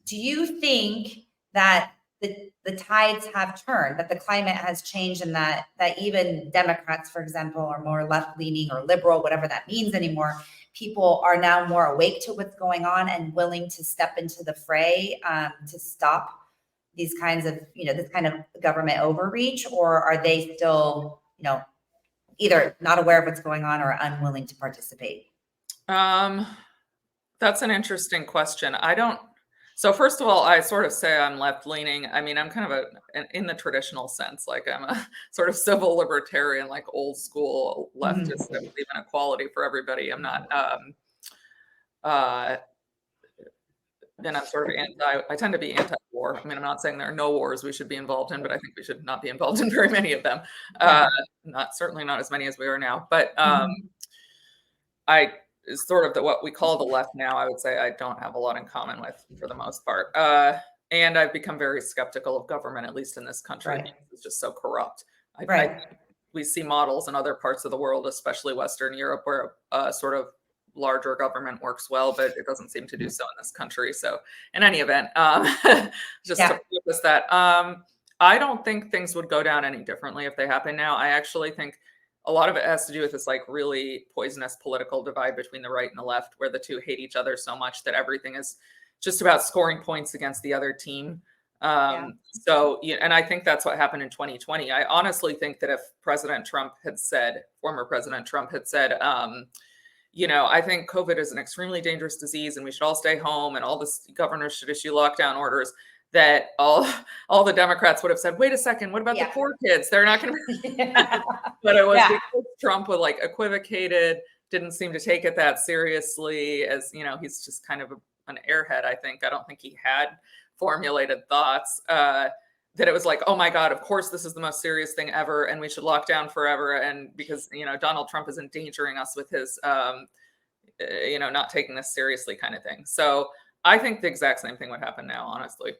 Do you think that the tides have turned, that the climate has changed, and that even Democrats, for example, are more left leaning or liberal, whatever that means anymore? People are now more awake to what's going on and willing to step into the fray to stop these kinds of, this kind of government overreach, or are they still, either not aware of what's going on or unwilling to participate? That's an interesting question. So first of all, I sort of say I'm left leaning. I mean, I'm kind of in the traditional sense, like I'm a sort of civil libertarian, like old school leftist that believe in equality for everybody. I'm not, then I'm sort of I tend to be anti-war. I mean, I'm not saying there are no wars we should be involved in, but I think we should not be involved in very many of them. Certainly not as many as we are now. But I is sort of what we call the left now. I would say I don't have a lot in common with for the most part. And I've become very skeptical of government, at least in this country. Right. It's just so corrupt. Right. We see models in other parts of the world, especially Western Europe, where sort of larger government works well, but it doesn't seem to do so in this country. So in any event, just to preface that, I don't think things would go down any differently if they happen now. I actually think a lot of it has to do with this like really poisonous political divide between the right and the left, where the two hate each other so much that everything is just about scoring points against the other team. So, and I think that's what happened in 2020. I honestly think that if former President Trump had said, I think COVID is an extremely dangerous disease and we should all stay home and all the governors should issue lockdown orders, that all the Democrats would have said, wait a second, what about the poor kids? They're not going to. But it was because Trump was like equivocated, didn't seem to take it that seriously, as he's just kind of an airhead. I don't think he had formulated thoughts that it was like, oh my God, of course this is the most serious thing ever and we should lock down forever, and because Donald Trump is endangering us with his not taking this seriously kind of thing. So I think the exact same thing would happen now, honestly.